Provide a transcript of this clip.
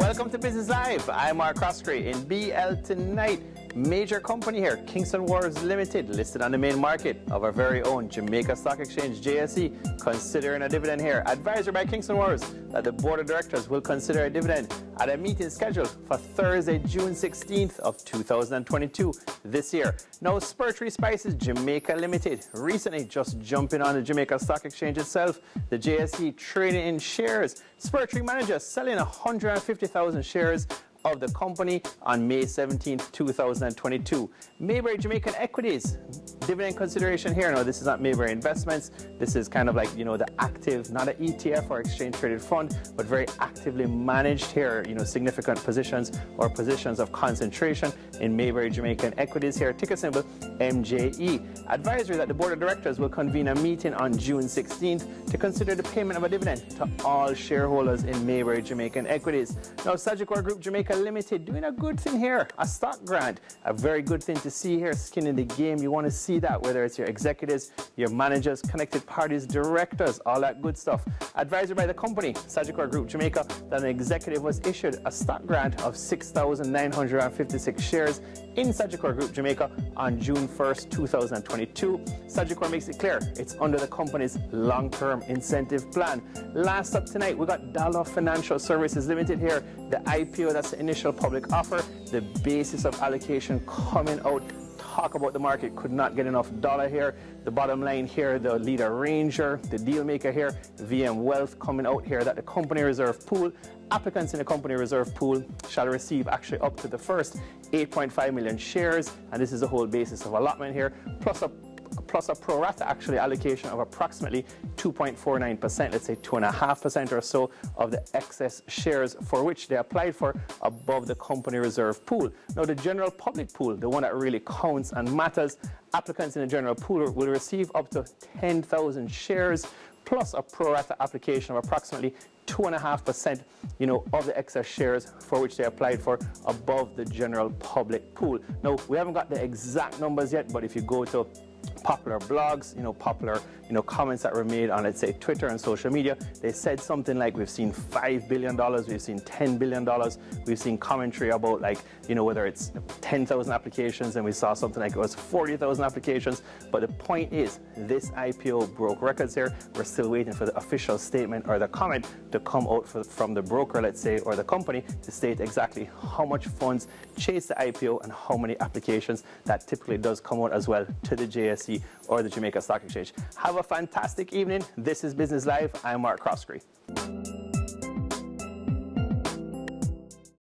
Welcome to Business Live. I'm Mark Croskery. In BL tonight, major company here, Kingston Wharves Limited, listed on the main market of our very own Jamaica Stock Exchange, JSE, considering a dividend here. Advisory by Kingston Wharves that the board of directors will consider a dividend at a meeting scheduled for Thursday, June 16th of 2022 this year. Now, Spur Spices Jamaica Limited recently just jumping on the Jamaica Stock Exchange itself. The JSE trading in shares. Spur manager selling 150,000 shares of the company on May 17, 2022. Mayberry Jamaican Equities, dividend consideration here. Now, this is not Mayberry Investments. This is kind of like, the active, not an ETF or exchange traded fund, but very actively managed here, significant positions or positions of concentration in Mayberry Jamaican Equities here. Ticker symbol MJE. Advisory that the board of directors will convene a meeting on June 16th to consider the payment of a dividend to all shareholders in Mayberry Jamaican Equities. Now, Sagicor Group Jamaica Limited doing a good thing here, a stock grant, a very good thing to see here, skin in the game. You want to see that, whether it's your executives, your managers, connected parties, directors, all that good stuff. Advisory by the company, Sagicor Group Jamaica, that an executive was issued a stock grant of 6,956 shares in Sagicor Group Jamaica on June 1st, 2022. Sagicor makes it clear it's under the company's long-term incentive plan. Last up tonight, we got Dolla Financial Services Limited here, the IPO, that's the initial public offer, the basis of allocation coming out. Talk about the market, could not get enough Dolla here. The bottom line here, the lead arranger, the deal maker here, VM Wealth coming out here that the company reserve pool, applicants in the company reserve pool shall receive actually up to the first 8.5 million shares, and this is the whole basis of allotment here, plus a pro rata actually allocation of approximately 2.49%, let's say 2.5% or so of the excess shares for which they applied for above the company reserve pool. Now, the general public pool, the one that really counts and matters, applicants in the general pool will receive up to 10,000 shares plus a pro rata application of approximately 2.5%, of the excess shares for which they applied for above the general public pool. Now, we haven't got the exact numbers yet, but if you go to popular blogs, popular, comments that were made on, let's say, Twitter and social media, they said something like, we've seen $5 billion, we've seen $10 billion, we've seen commentary about, like, whether it's 10,000 applications, and we saw something like it was 40,000 applications. But the point is, this IPO broke records here. We're still waiting for the official statement or the comment to come out from the broker, let's say, or the company to state exactly how much funds chased the IPO and how many applications. That typically does come out as well to the JSE or the Jamaica Stock Exchange. Have a fantastic evening. This is Business Live. I'm Mark Croskery.